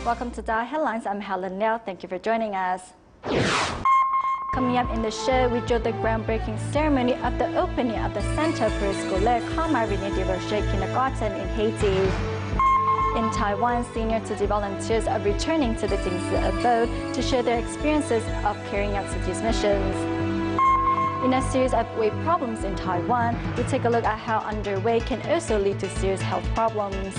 Welcome to DaAi Headlines. I'm Helen Liao. Thank you for joining us. Coming up in the show, we show the groundbreaking ceremony of the opening of the Centre Périscolaire René de Rocher Kindergarten in Haiti. In Taiwan, senior Tzu Chi volunteers are returning to the Jingzi abode to share their experiences of carrying out Tzu Chi's missions. In a series of weight problems in Taiwan, we take a look at how underweight can also lead to serious health problems.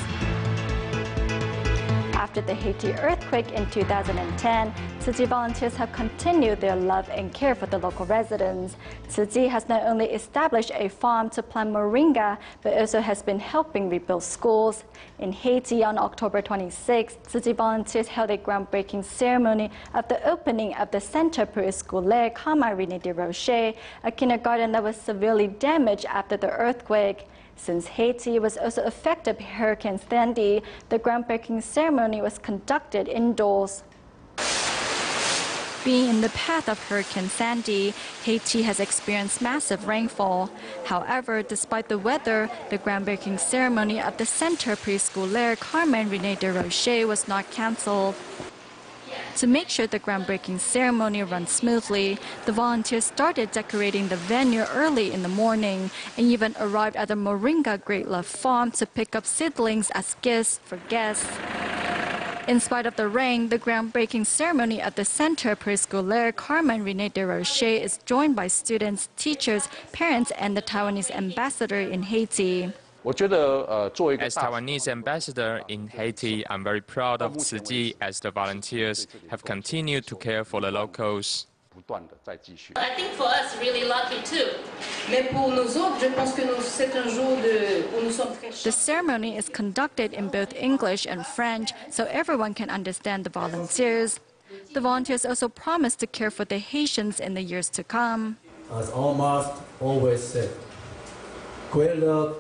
After the Haiti earthquake in 2010, Tzu Chi volunteers have continued their love and care for the local residents. Tzu Chi has not only established a farm to plant moringa, but also has been helping rebuild schools. In Haiti on October 26, Tzu Chi volunteers held a groundbreaking ceremony of the opening of the Centre Périscolaire René de Rocher, a kindergarten that was severely damaged after the earthquake. Since Haiti was also affected by Hurricane Sandy, the groundbreaking ceremony was conducted indoors. Being in the path of Hurricane Sandy, Haiti has experienced massive rainfall. However, despite the weather, the groundbreaking ceremony of the Centre Périscolaire René de Rocher was not cancelled. To make sure the groundbreaking ceremony runs smoothly, the volunteers started decorating the venue early in the morning and even arrived at the Moringa Great Love Farm to pick up seedlings as gifts for guests. In spite of the rain, the groundbreaking ceremony at the Centre Périscolaire René de Rocher is joined by students, teachers, parents, and the Taiwanese ambassador in Haiti. As Taiwanese ambassador in Haiti, I'm very proud of Tzu Chi as the volunteers have continued to care for the locals. I think for us, really lucky too. The ceremony is conducted in both English and French, so everyone can understand the volunteers. The volunteers also promise to care for the Haitians in the years to come. As almost always said, great love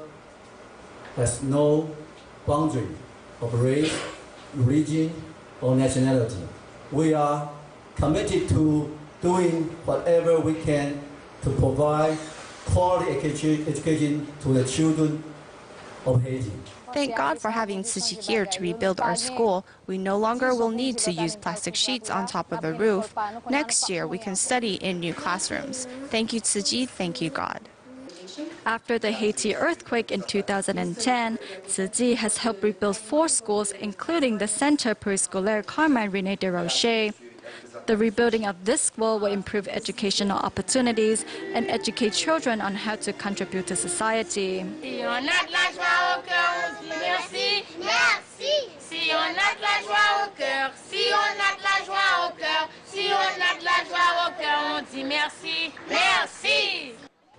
has no boundary of race, religion, or nationality. We are committed to doing whatever we can to provide quality education to the children of Haiti. Thank God for having Tzu Chi here to rebuild our school. We no longer will need to use plastic sheets on top of the roof. Next year, we can study in new classrooms. Thank you, Tzu Chi. Thank you, God. After the Haiti earthquake in 2010, Tzu Chi has helped rebuild 4 schools, including the Centre Périscolaire René de Rocher. The rebuilding of this school will improve educational opportunities and educate children on how to contribute to society.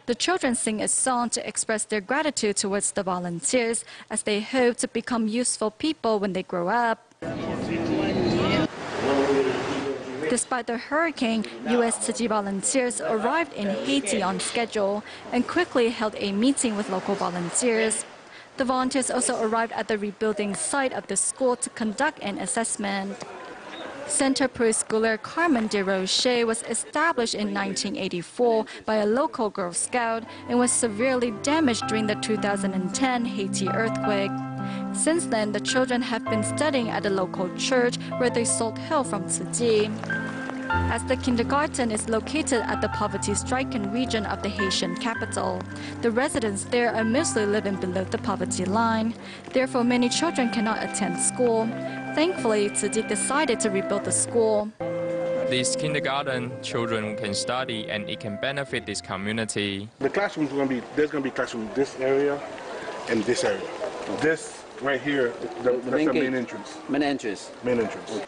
The children sing a song to express their gratitude towards the volunteers as they hope to become useful people when they grow up. Despite the hurricane, U.S. Tzu Chi volunteers arrived in Haiti on schedule and quickly held a meeting with local volunteers. The volunteers also arrived at the rebuilding site of the school to conduct an assessment. Centre Périscolaire René de Rocher was established in 1984 by a local Girl Scout and was severely damaged during the 2010 Haiti earthquake. Since then, the children have been studying at a local church where they sought help from Tzu Chi. As the kindergarten is located at the poverty-stricken region of the Haitian capital, the residents there are mostly living below the poverty line. Therefore, many children cannot attend school. Thankfully, Tzu Chi decided to rebuild the school. These kindergarten children can study and it can benefit this community. The classrooms there's going to be classrooms this area and this area. This right here, that's the main entrance. Main entrance. Main entrance.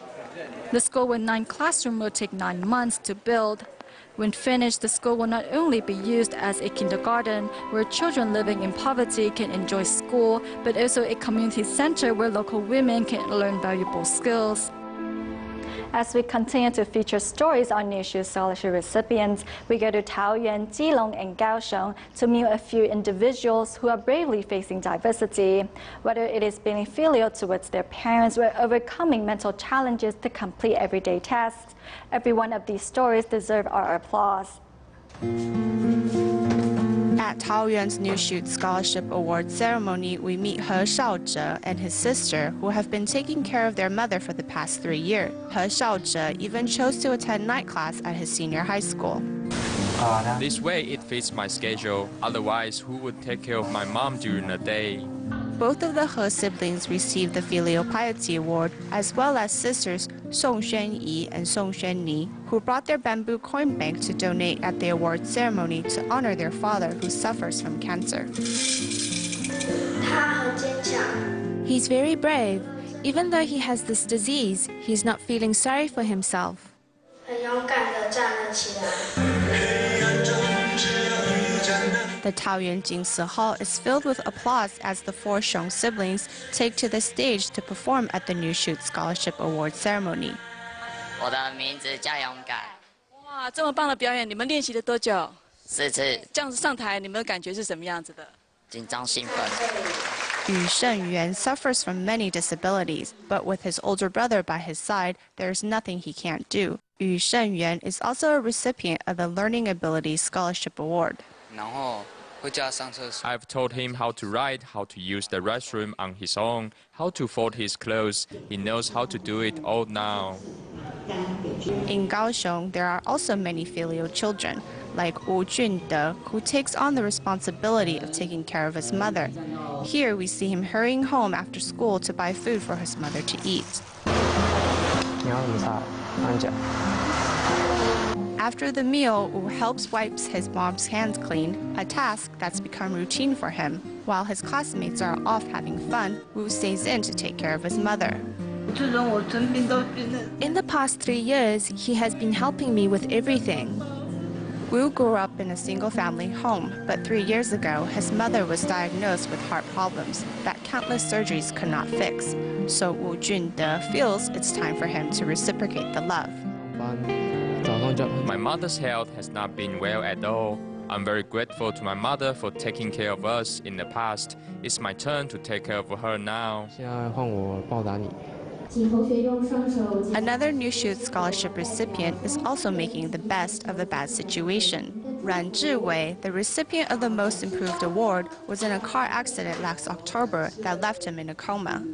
The school with 9 classrooms will take 9 months to build. When finished, the school will not only be used as a kindergarten where children living in poverty can enjoy school, but also a community center where local women can learn valuable skills. As we continue to feature stories on New Shoe Scholarship recipients, we go to Taoyuan, Keelung, and Kaohsiung to meet a few individuals who are bravely facing diversity. Whether it is being filial towards their parents or overcoming mental challenges to complete everyday tasks, every one of these stories deserve our applause. At Taoyuan's New Shoot Scholarship Award ceremony, we meet He Shaozhe and his sister, who have been taking care of their mother for the past 3 years. He Shaozhe even chose to attend night class at his senior high school. This way it fits my schedule, otherwise who would take care of my mom during the day? Both of the He siblings received the Filial Piety Award, as well as sisters Song Xuanyi and Song Xuanni, who brought their bamboo coin bank to donate at the award ceremony to honor their father who suffers from cancer. He's very brave. Even though he has this disease, he's not feeling sorry for himself. The Taoyuan Jingsi Hall is filled with applause as the 4 Xiong siblings take to the stage to perform at the New Shoot Scholarship Award ceremony. 我的名字叫勇敢。哇，这么棒的表演，你们练习了多久？4次。这样子上台，你们的感觉是什么样子的？紧张兴奋。Yu Shenyuan suffers from many disabilities, but with his older brother by his side, there's nothing he can't do. Yu Shenyuan is also a recipient of the Learning Ability Scholarship Award. I've taught him how to write, how to use the restroom on his own, how to fold his clothes. He knows how to do it all now. In Kaohsiung, there are also many filial children, like Wu Junde, who takes on the responsibility of taking care of his mother. Here we see him hurrying home after school to buy food for his mother to eat. After the meal, Wu helps wipe his mom's hands clean, a task that's become routine for him. While his classmates are off having fun, Wu stays in to take care of his mother. In the past 3 years, he has been helping me with everything. Wu grew up in a single-family home, but 3 years ago, his mother was diagnosed with heart problems that countless surgeries could not fix. So Wu Junde feels it's time for him to reciprocate the love. My mother's health has not been well at all. I'm very grateful to my mother for taking care of us in the past. It's my turn to take care of her now. Another New Shoot Scholarship recipient is also making the best of a bad situation. Ran Zhiwei, the recipient of the Most Improved Award, was in a car accident last October that left him in a coma.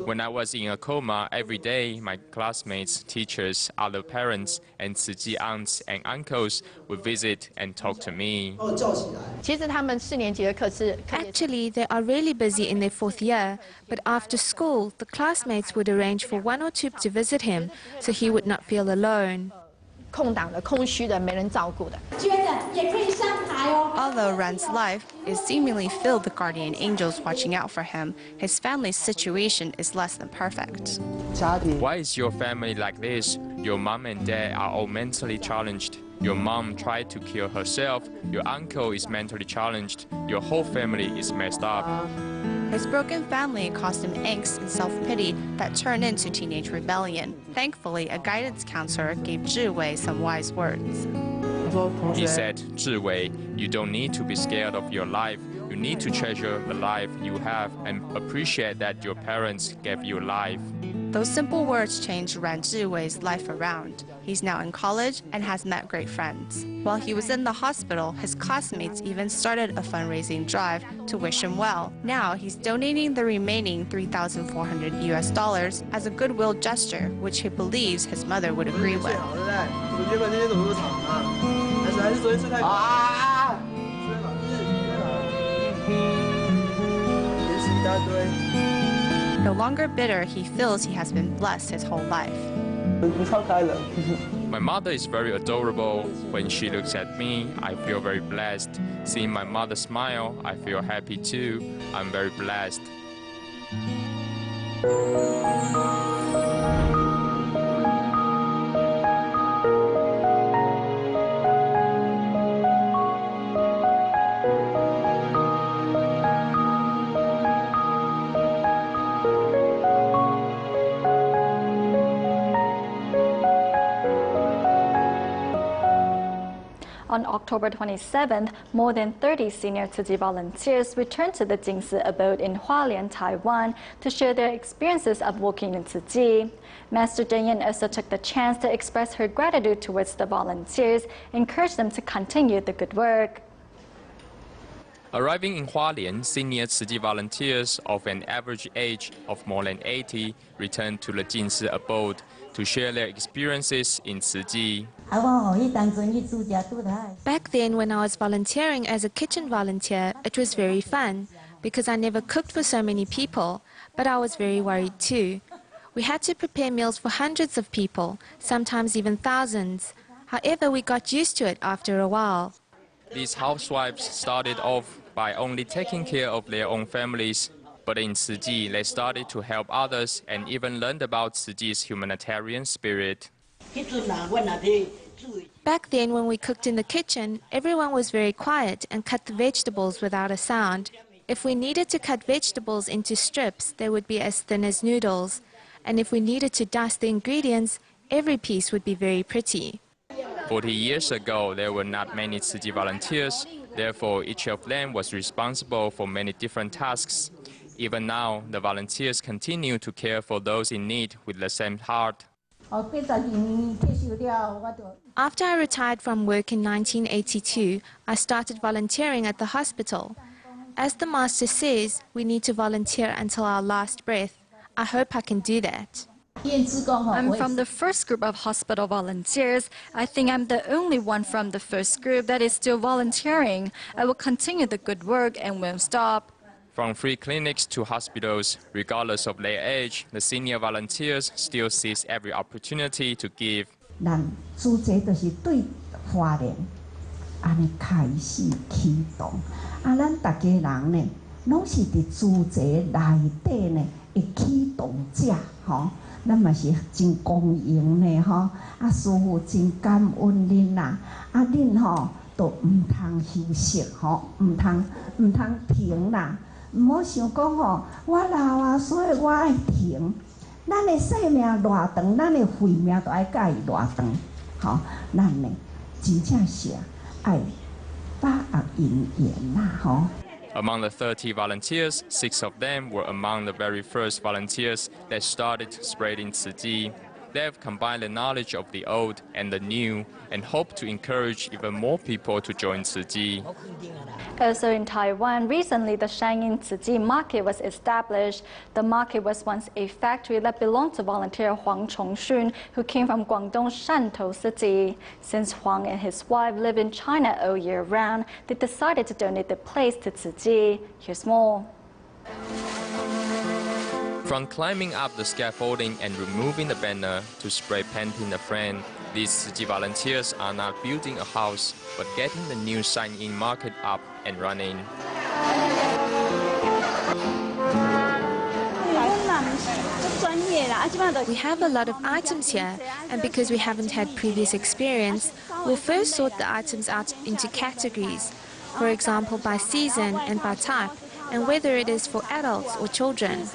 When I was in a coma, every day my classmates, teachers, other parents, and Tzu Ji aunts and uncles would visit and talk to me. Actually, they are really busy in their 4th year, but after school, the classmates would arrange for 1 or 2 to visit him, so he would not feel alone. Although Ran's life is seemingly filled with guardian angels watching out for him, his family's situation is less than perfect. Why is your family like this? Your mom and dad are all mentally challenged. Your mom tried to kill herself. Your uncle is mentally challenged. Your whole family is messed up. His broken family caused him angst and self-pity that turned into teenage rebellion. Thankfully, a guidance counselor gave Zhiwei some wise words. He said, Zhiwei, you don't need to be scared of your life. You need to treasure the life you have and appreciate that your parents gave you life. Those simple words changed Ran Zhiwei's life around. He's now in college and has met great friends. While he was in the hospital, his classmates even started a fundraising drive to wish him well. Now he's donating the remaining $3,400 as a goodwill gesture, which he believes his mother would agree with. No longer bitter, he feels he has been blessed his whole life. My mother is very adorable. When she looks at me, I feel very blessed. Seeing my mother smile, I feel happy too. I'm very blessed. On October 27th, more than 30 senior Tzu Chi volunteers returned to the Jingsi abode in Hualien, Taiwan, to share their experiences of working in Tzu Chi. Master Zheng Yan also took the chance to express her gratitude towards the volunteers, encourage them to continue the good work. Arriving in Hualien, senior Tzu Chi volunteers of an average age of more than 80 returned to the Jinsi abode to share their experiences in Tzu Chi. Back then, when I was volunteering as a kitchen volunteer, it was very fun because I never cooked for so many people, but I was very worried too. We had to prepare meals for hundreds of people, sometimes even thousands. However, we got used to it after a while. These housewives started off by only taking care of their own families, but in Tzu Chi, they started to help others and even learned about Tzu Chi's humanitarian spirit. Back then, when we cooked in the kitchen, everyone was very quiet and cut the vegetables without a sound. If we needed to cut vegetables into strips, they would be as thin as noodles. And if we needed to dust the ingredients, every piece would be very pretty. 40 years ago, there were not many Tzu Chi volunteers. Therefore, each of them was responsible for many different tasks. Even now, the volunteers continue to care for those in need with the same heart. After I retired from work in 1982, I started volunteering at the hospital. As the master says, we need to volunteer until our last breath. I hope I can do that. I'm from the first group of hospital volunteers. I think I'm the only one from the first group that is still volunteering. I will continue the good work and won't stop. From free clinics to hospitals, regardless of their age, the senior volunteers still seize every opportunity to give. Among the 30 volunteers, 6 of them were among the very first volunteers that started spreading Tzu Chi. They have combined the knowledge of the old and the new and hope to encourage even more people to join Tzu Chi. Also in Taiwan, recently the Shangyin Tzu Chi market was established. The market was once a factory that belonged to volunteer Huang Chongxun, who came from Guangdong Shantou City. Since Huang and his wife live in China all year round, they decided to donate the place to Tzu Chi. Here's more. From climbing up the scaffolding and removing the banner to spray painting the frame, these Tzu Chi volunteers are not building a house, but getting the new Shangyin market up and running. We have a lot of items here, and because we haven't had previous experience, we'll first sort the items out into categories, for example by season and by type, and whether it is for adults or children.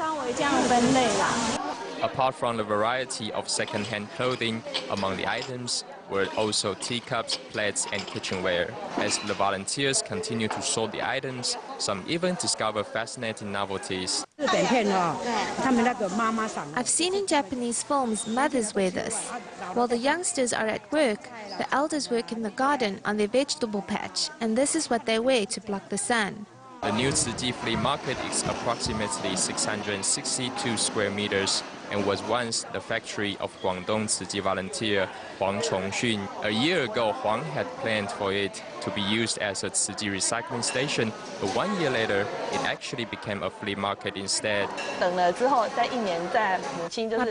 Apart from the variety of second-hand clothing, among the items were also teacups, plates, and kitchenware. As the volunteers continue to sort the items, some even discover fascinating novelties. I've seen in Japanese films mothers wear this. While the youngsters are at work, the elders work in the garden on their vegetable patch, and this is what they wear to block the sun. The new Tzu Chi flea market is approximately 662 square meters and was once the factory of Guangdong Tzu Chi volunteer Huang Chongxun. A year ago, Huang had planned for it to be used as a Tzu Chi recycling station, but 1 year later, it actually became a flea market instead. My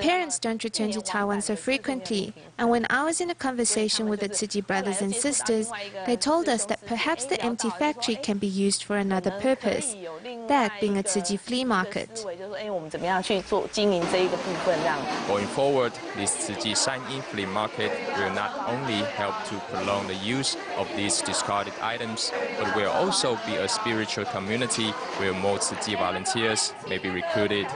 parents don't return to Taiwan so frequently, and when I was in a conversation with the Tzu Chi brothers and sisters, they told us that perhaps the empty factory can be used for another purpose, that being a Tzu Chi flea market. Going forward, this Tzu Chi Shangyin flea market will not only help to prolong the use of these discarded items, but will also be a spiritual community where more Tzu Chi volunteers may be recruited.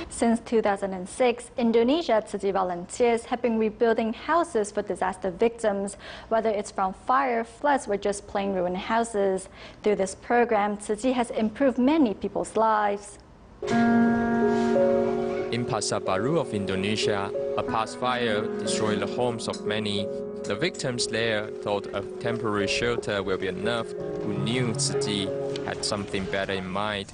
Since 2006, Indonesia Tzu Chi volunteers have been rebuilding houses for disaster victims, whether it's from fire, floods, or just plain ruined houses. Through this program, Tzu Chi has improved many people's lives. In Pasar Baru of Indonesia, a past fire destroyed the homes of many. The victims there thought a temporary shelter will be enough, who knew Tzu Ji had something better in mind.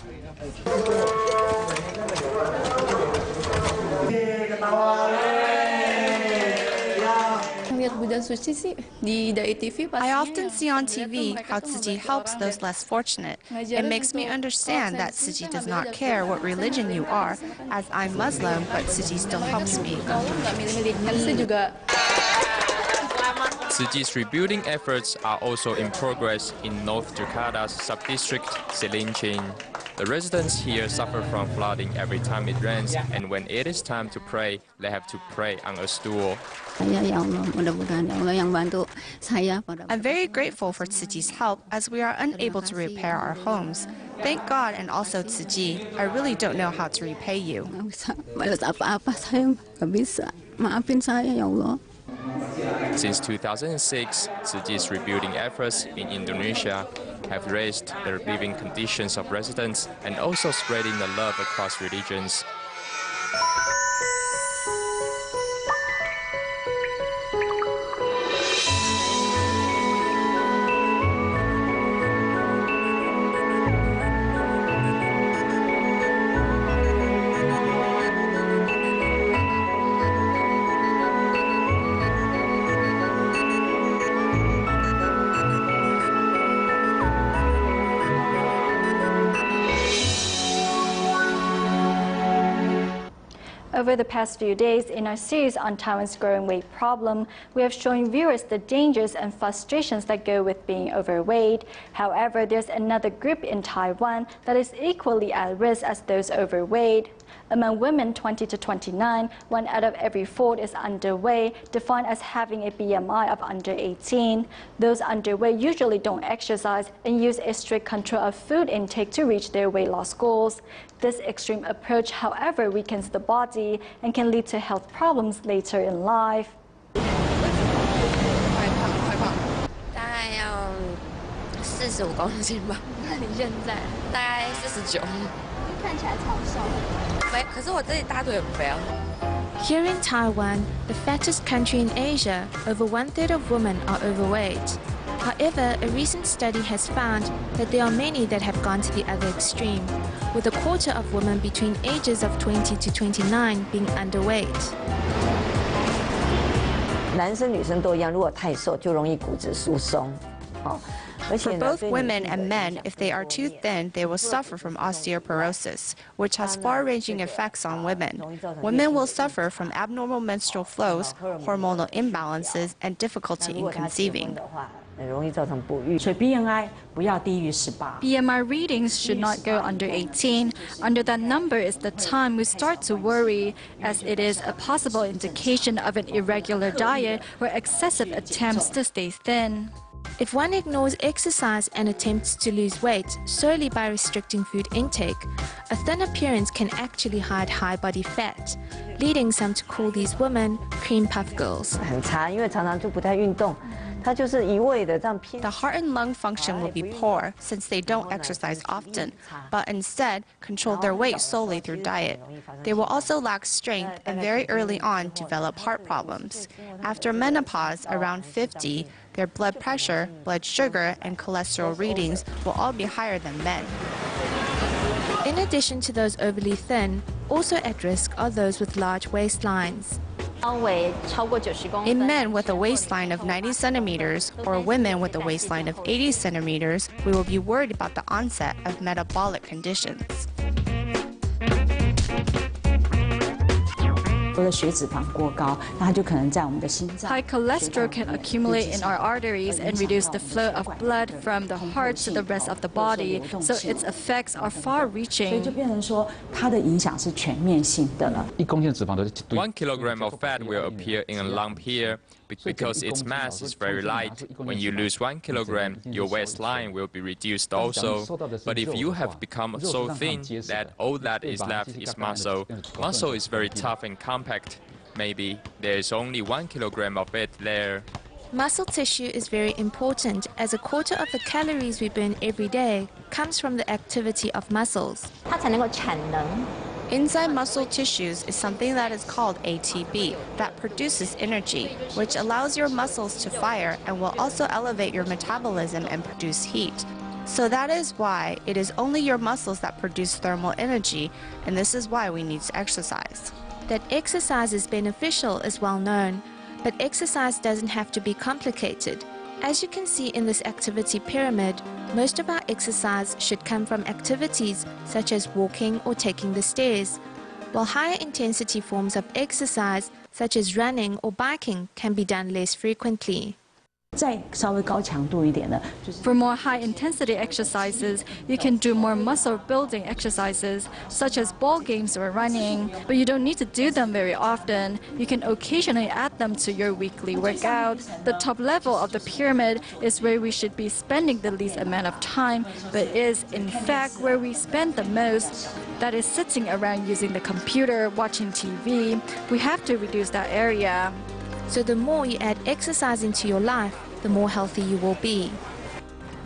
I often see on TV how Tzu Ji helps those less fortunate. It makes me understand that Tzu Ji does not care what religion you are, as I'm Muslim, but Tzu Ji still helps me. Tzu Ji's rebuilding efforts are also in progress in North Jakarta's sub-district Cilincing. The residents here suffer from flooding every time it rains, and when it is time to pray, they have to pray on a stool. I'm very grateful for Tzu Ji's help, as we are unable to repair our homes. Thank God and also Tzu Ji. I really don't know how to repay you. Since 2006, Tzu Ji's rebuilding efforts in Indonesia have raised the living conditions of residents and also spreading the love across religions. Over the past few days, in our series on Taiwan's growing weight problem, we have shown viewers the dangers and frustrations that go with being overweight. However, there's another group in Taiwan that is equally at risk as those overweight. Among women 20 to 29, 1 out of every 4 is underweight, defined as having a BMI of under 18. Those underweight usually don't exercise and use a strict control of food intake to reach their weight loss goals. This extreme approach, however, weakens the body and can lead to health problems later in life. 大概要45公斤吧。那你现在？大概49。看起来超瘦。没，可是我这里大腿很肥哦。 Here in Taiwan, the fattest country in Asia, over 1/3 of women are overweight. However, a recent study has found that there are many that have gone to the other extreme, with 1/4 of women between ages of 20 to 29 being underweight. 男生女生都一样，如果太瘦就容易骨质疏松。For both women and men, if they are too thin, they will suffer from osteoporosis, which has far-ranging effects on women. Women will suffer from abnormal menstrual flows, hormonal imbalances, and difficulty in conceiving. BMI readings should not go under 18. Under that number is the time we start to worry, as it is a possible indication of an irregular diet or excessive attempts to stay thin. If one ignores exercise and attempts to lose weight solely by restricting food intake, a thin appearance can actually hide high body fat, leading some to call these women cream puff girls. The heart and lung function will be poor since they don't exercise often, but instead control their weight solely through diet. They will also lack strength and very early on develop heart problems. After menopause, around 50, their blood pressure, blood sugar, and cholesterol readings will all be higher than men. In addition to those overly thin, also at risk are those with large waistlines. In men with a waistline of 90 centimeters or women with a waistline of 80 centimeters, we will be worried about the onset of metabolic conditions. High cholesterol can accumulate in our arteries and reduce the flow of blood from the heart to the rest of the body, so its effects are far-reaching. 1 kilogram of fat will appear in a lump here. Because its mass is very light, when you lose 1 kilogram, your waistline will be reduced also. But if you have become so thin that all that is left is muscle, muscle is very tough and compact. Maybe there is only 1 kilogram of it there. Muscle tissue is very important, as 1/4 of the calories we burn every day comes from the activity of muscles. Inside muscle tissues is something that is called ATP that produces energy, which allows your muscles to fire and will also elevate your metabolism and produce heat. So that is why it is only your muscles that produce thermal energy, and this is why we need to exercise. That exercise is beneficial is well known, but exercise doesn't have to be complicated. As you can see in this activity pyramid, most of our exercise should come from activities such as walking or taking the stairs, while higher intensity forms of exercise such as running or biking can be done less frequently. For more high-intensity exercises, you can do more muscle-building exercises, such as ball games or running, but you don't need to do them very often. You can occasionally add them to your weekly workout. The top level of the pyramid is where we should be spending the least amount of time, but is, in fact, where we spend the most. That is sitting around using the computer, watching TV. We have to reduce that area. So the more you add exercise into your life, the more healthy you will be.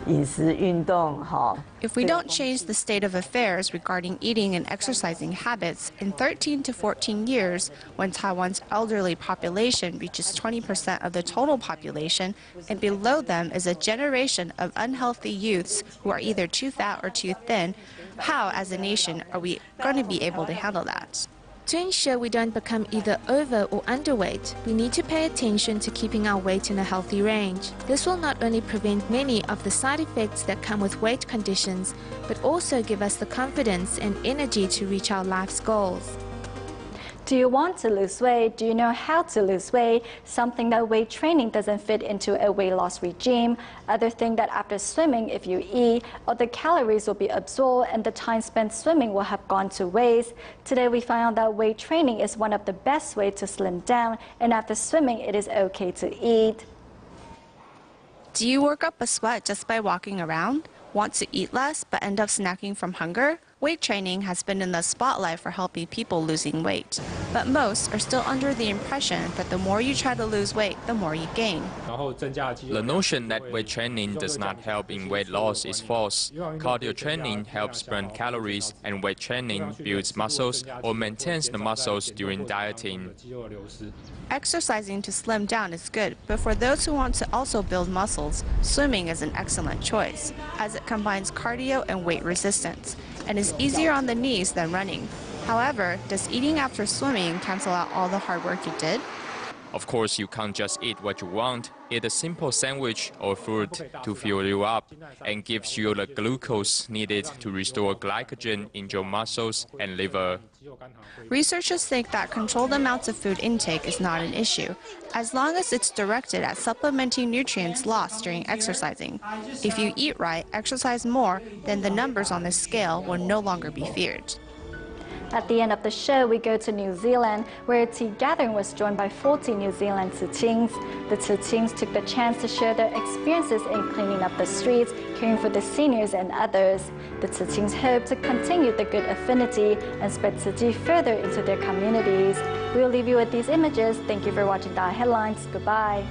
If we don't change the state of affairs regarding eating and exercising habits, in 13 to 14 years, when Taiwan's elderly population reaches 20% of the total population, and below them is a generation of unhealthy youths who are either too fat or too thin, how, as a nation, are we going to be able to handle that? To ensure we don't become either over or underweight, we need to pay attention to keeping our weight in a healthy range. This will not only prevent many of the side effects that come with weight conditions, but also give us the confidence and energy to reach our life's goals. Do you want to lose weight? Do you know how to lose weight? Something that weight training doesn't fit into a weight loss regime. Other thing that after swimming, if you eat, all the calories will be absorbed and the time spent swimming will have gone to waste. Today we found out that weight training is one of the best ways to slim down, and after swimming it is okay to eat. Do you work up a sweat just by walking around? Want to eat less but end up snacking from hunger? Weight training has been in the spotlight for helping people losing weight. But most are still under the impression that the more you try to lose weight, the more you gain. The notion that weight training does not help in weight loss is false. Cardio training helps burn calories, and weight training builds muscles or maintains the muscles during dieting. Exercising to slim down is good, but for those who want to also build muscles, swimming is an excellent choice, as it combines cardio and weight resistance, and is easier on the knees than running. However, does eating after swimming cancel out all the hard work you did? Of course, you can't just eat what you want. Eat a simple sandwich or fruit to fuel you up and gives you the glucose needed to restore glycogen in your muscles and liver. Researchers think that controlled amounts of food intake is not an issue, as long as it's directed at supplementing nutrients lost during exercising. If you eat right, exercise more, then the numbers on the scale will no longer be feared. At the end of the show, we go to New Zealand, where a tea gathering was joined by 40 New Zealand Tsuchings. The Tsuchings took the chance to share their experiences in cleaning up the streets, caring for the seniors and others. The Tsuchings hope to continue the good affinity and spread Tsuchi further into their communities. We'll leave you with these images. Thank you for watching DaAi Headlines. Goodbye.